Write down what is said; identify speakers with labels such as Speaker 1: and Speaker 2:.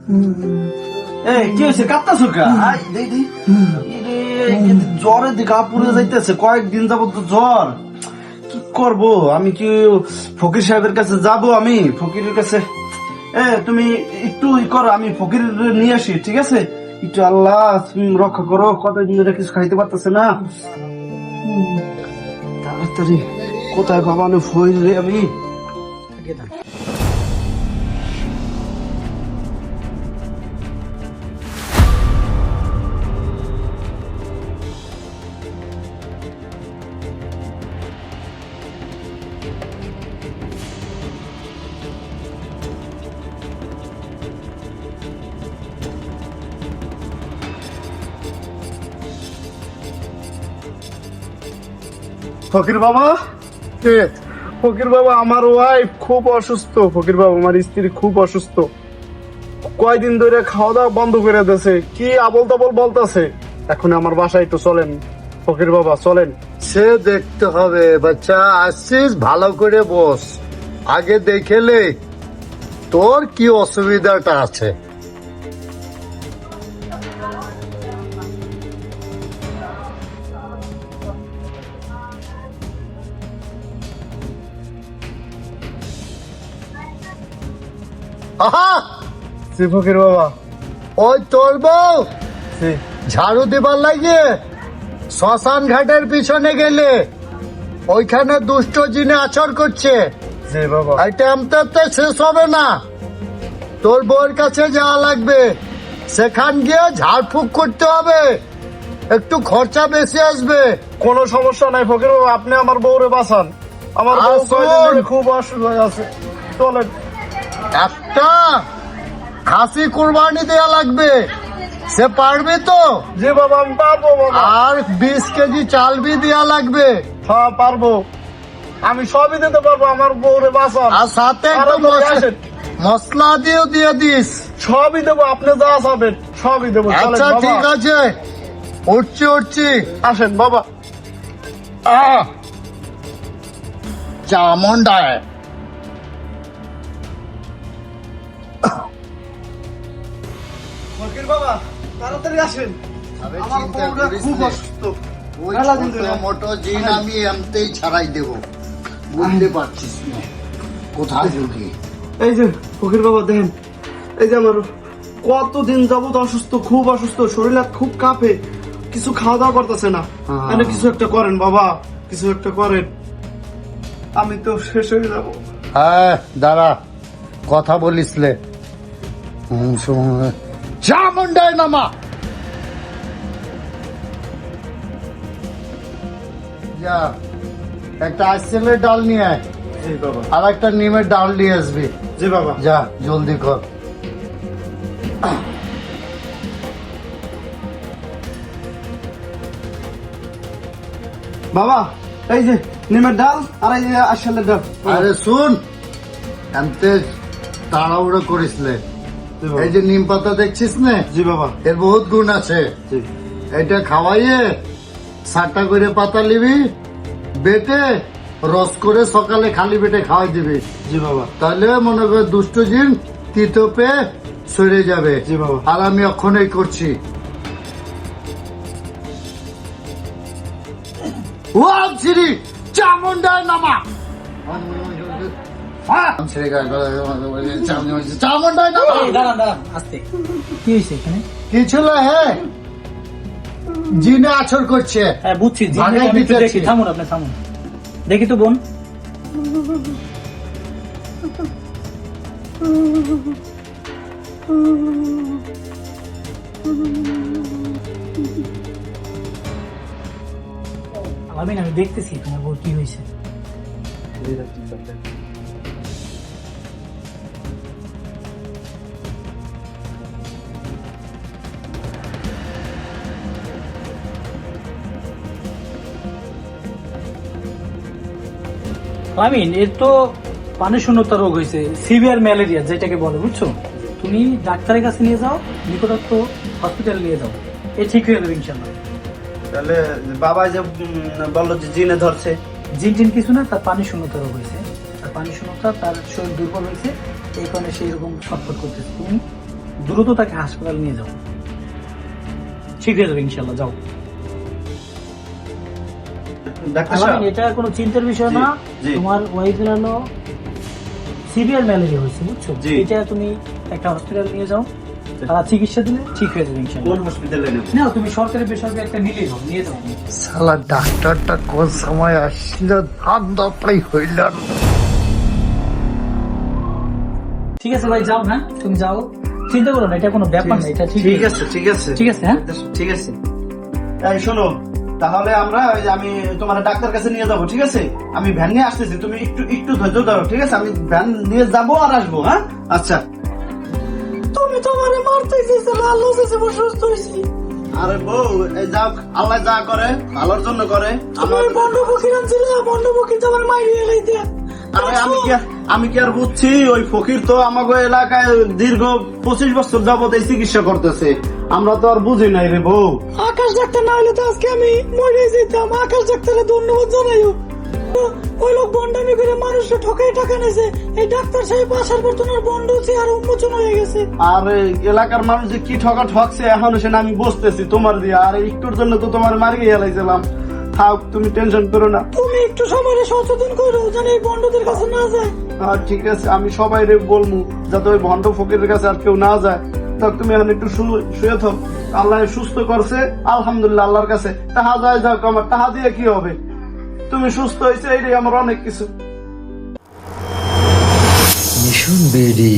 Speaker 1: এই কি হয়েছে কাঁদতেছো কা? জ্বরের দিকে পুড়ে যাইতেছে, কয়েকদিন যাবত তো জ্বর। কি করব আমি? কি ফকির সাহেবের কাছে যাব? আমি ফকিরের কাছে তুমি একটু করো, আমি ফকির নিয়ে আসি, ঠিক আছে? একটু আল্লাহ তুমি রক্ষা করো, কতদিন ধরে কিছু খাইতে পারতেছে না। তাড়াতাড়ি কোথায় বাবানো ফইল রে আমি। ফকির বাবা, ফকির বাবা, আমার ওয়াইফ খুব অসুস্থ। ফকির বাবা, আমার স্ত্রী খুব অসুস্থ, কয়দিন ধরে খাওয়া দাওয়া বন্ধ করে দিয়েছে, কি আবল তাবল বলতেছে। এখন আমার বাসায় একটু চলেন ফকির বাবা, চলেন।
Speaker 2: সে দেখতে হবে বাচ্চা, আসছিস ভালো করে বস, আগে দেখেলে তোর কি অসুবিধাটা আছে। আহা,
Speaker 1: জি ফকির বাবা।
Speaker 2: ওই তোর বউ
Speaker 1: জি
Speaker 2: ঝাড়ু দেবার লাগিয়ে শ্মশান ঘাটের পিছনে গেলে ওইখানে দুষ্ট জিনে আচর করছে।
Speaker 1: জি বাবা।
Speaker 2: এটা আমতে শেষ হবে না, তোর বউর কাছে যাওয়া লাগবে, সেখান গিয়ে ঝাড়ফুঁক করতে হবে, একটু খরচা বেশি আসবে।
Speaker 1: কোনো সমস্যা নাই ফকির বাবা, আপনি আমার বউরে বাঁচান। আমার বউ
Speaker 2: আসুন।
Speaker 1: কয়দিন ধরে খুব অসুস্থ আছে, চলেন।
Speaker 2: একটা খাসি কুরবানি দেওয়া লাগবে, সে পারবে তো?
Speaker 1: জি বাবা, আমি পারবো বাবা।
Speaker 2: আর 20 কেজি চাল বি দেওয়া লাগবে,
Speaker 1: হ্যাঁ পারবো, আমি সবই দিতে পারবো, আমার বউরে বাঁচান।
Speaker 2: আর সাথে একটু
Speaker 1: তাড়াতাড়ি আসেন।
Speaker 2: মশলা দিয়েও দিয়ে দিস।
Speaker 1: সবই দেবো, আপনি যা চাবেন সবই দেবো। চলেন
Speaker 2: আচ্ছা
Speaker 1: বাবা।
Speaker 2: ঠিক আছে, উঠছি উঠছি।
Speaker 1: আসেন বাবা।
Speaker 2: চামুন্ডায়
Speaker 1: ফকির বাবা, তাড়াতাড়ি আসেন,
Speaker 2: আরে
Speaker 1: আমার
Speaker 2: চিন্তা
Speaker 1: বউরা
Speaker 2: করিস
Speaker 1: খুব
Speaker 2: নে।
Speaker 1: অসুস্থ।
Speaker 2: ওই
Speaker 1: মেলা দিন
Speaker 2: ছোট
Speaker 1: ধরে।
Speaker 2: মোটো জিন আমি এমতেই ছাড়াই দেবো, বুঝতে পারছিস না কোথায় ঢুকি।
Speaker 1: এই যে ফকির বাবা দেখেন, এই যে আমার কতদিন যাবত অসুস্থ, খুব অসুস্থ, শরীর খুব কাঁপে, কিছু খাওয়া দাওয়া করতেছে না। মানে কিছু একটা করেন বাবা, কিছু একটা করেন, আমি তো শেষ হয়ে যাবো।
Speaker 2: হ্যাঁ দাঁড়া, কথা বলিস লে। চামুন্ডায় নামা। যা একটা আইসেলের ডাল নিয়ে আয়,
Speaker 1: জি বাবা।
Speaker 2: আর একটা নিমের ডাল নিয়ে আসবি।
Speaker 1: জি বাবা।
Speaker 2: যা জলদি কর।
Speaker 1: বাবা, এই যে নিমের ডাল আর এই যে আশালের ডাল।
Speaker 2: আরে শুন, এমতে তাড়াহুড়ো করিস লে।
Speaker 1: জি বাবা।
Speaker 2: এই যে নিম পাতা দেখছিস না,
Speaker 1: জি বাবা।
Speaker 2: এর বহুত গুণ আছে।
Speaker 1: জি
Speaker 2: এটা খাওয়াইয়ে 7টা করে পাতা নিবি, বেটে রস করে সকালে খালি পেটে খাওয়াই দিবি।
Speaker 1: জি বাবা।
Speaker 2: তাহলে মনে কর দুষ্ট জিন তিতো পেয়ে সরে যাবে।
Speaker 1: জি বাবা।
Speaker 2: আর আমি এখনই করছি। ওম শ্রী চামুন্ডায় নামা। চামুন্ডায় নামা।
Speaker 3: দাঁড়ান দাঁড়ান, আস্তে। কি হয়েছে এখানে?
Speaker 2: কিছু না, হ্যাঁ জিনে আছর করছে।
Speaker 3: হ্যাঁ বুঝছি, জি,
Speaker 2: ভাঙায়
Speaker 3: আমি একটু
Speaker 2: দিতেছি।
Speaker 3: দেখি। থামুন, আপনি থামুন, দেখি তো বোন। আমি দেখতেছি তোমার বোন কি হয়েছে। এর তো পানি শূন্যতা রোগ হয়েছে, সিভিয়ার ম্যালেরিয়া যেটাকে বলে, বুঝছো? তুমি ডাক্তারের কাছে নিয়ে যাও, নিকটস্থ হসপিটালে নিয়ে যাও, এ ঠিক হয়ে যাবে ইনশাল্লাহ।
Speaker 1: তাহলে বাবা যে বললো যে জিনে ধরছে,
Speaker 3: জিন টিন কিছু না, তার পানি শূন্যতা রোগ হয়েছে। আর পানি শূন্যতা, তার শরীর দুর্বল হয়েছে, এই কারণে সেই রকম ছটফট করতেছে। তুমি দ্রুত তাকে হাসপাতাল নিয়ে যাও, ঠিক হয়ে যাবে ইনশাল্লাহ। যাও।
Speaker 1: ডাক্তার
Speaker 3: আলামিন,
Speaker 1: সাহেব,
Speaker 3: এটা কোনো চিন্তার বিষয় না।
Speaker 1: জি।
Speaker 3: তোমার ওয়াইফের হলো সিভিয়ার ম্যালেরিয়া হয়েছে, বুঝছো?
Speaker 1: জি।
Speaker 3: এটা তুমি একটা হসপিটাল নিয়ে যাও, তারা চিকিৎসা দিলে ঠিক হয়ে যাবে ইনশাল্লাহ।
Speaker 1: কোন হসপিটালে নেব?
Speaker 3: না, তুমি সরকারি বেসরকারি একটা নিয়ে যাও, নিয়ে যাও।
Speaker 2: শালা ডাক্তারটা কোন সময় আসছিল ধান দপাই হইল না।
Speaker 3: ঠিক আছে ভাই, যাও। হ্যাঁ, তুমি যাও, চিন্তা করো না, এটা কোনো ব্যাপার না, এটা ঠিক
Speaker 1: ঠিক
Speaker 3: হয়ে
Speaker 1: আছে, ঠিক আছে,
Speaker 3: যাবে। ঠিক আছে, হ্যাঁ।
Speaker 1: ঠিক আছে। এই শোনো, তাহলে আমরা ওই যে আমি তোমার ডাক্তার কাছে নিয়ে যাবো, ঠিক আছে? আমি ভ্যান নিয়ে আসতেছি, তুমি একটু একটু ধৈর্য ধরো, ঠিক আছে? আমি ভ্যান নিয়ে যাবো আর আসবো, হ্যাঁ? আচ্ছা।
Speaker 3: তুমি তো আমারে মারতে চেয়েছিলে, আল্লাহ চেয়েছে আমি সুস্থ হয়েছি।
Speaker 1: আরে বউ, এই যাও, আল্লাহ যা করে ভালোর জন্য করে।
Speaker 3: আমার বন্ধ ফকির আনছিল, বন্ধ ফকির তো আমার মাইরিয়ে লাইতে।
Speaker 1: আরে আমি কি আর বুঝছি, ওই ফকির তো আমাকে এলাকায় দীর্ঘ 25 বছর যাবত এই চিকিৎসা করতেছে, আমরা তো আর বুঝি নাই রে বউ।
Speaker 3: আকাশ ডাক্তার না হলে তো আজকে আমি মরে যেতাম। আকাশ ডাক্তারের ধন্যবাদ জানাইও। ওই লোক বন্ডামি করে মানুষকে ঠকাই টাকা নিয়েছে। এই ডাক্তার সাহেব আসার পর তোমার বন্ড হচ্ছে আর উন্মোচন হয়ে গেছে।
Speaker 1: আর এই এলাকার মানুষ যে কি ঠকছে এখন সেটা আমি বুঝতেছি তোমার দিয়ে। আর একটুর জন্য তো তোমার মারিয়ে হেলাইছিলাম। থাক, তুমি টেনশন করো না।
Speaker 3: তুমি একটু সবাই সচেতন করো যেন এই বন্ডদের কাছে না যায়।
Speaker 1: ঠিক আছে, আমি সবাই বলবো যাতে ওই ভণ্ড ফকিরের কাছে আর কেউ না যায়। থাক, তুমি এখন একটু শুয়ে থাক। আল্লাহ সুস্থ করছে, আলহামদুলিল্লাহ আল্লাহর কাছে। টাহা যায় যাক, আমার টাহা দিয়ে কি হবে? তুমি সুস্থ হয়েছে, এইটাই আমার অনেক কিছু।
Speaker 2: মিশন বেডি।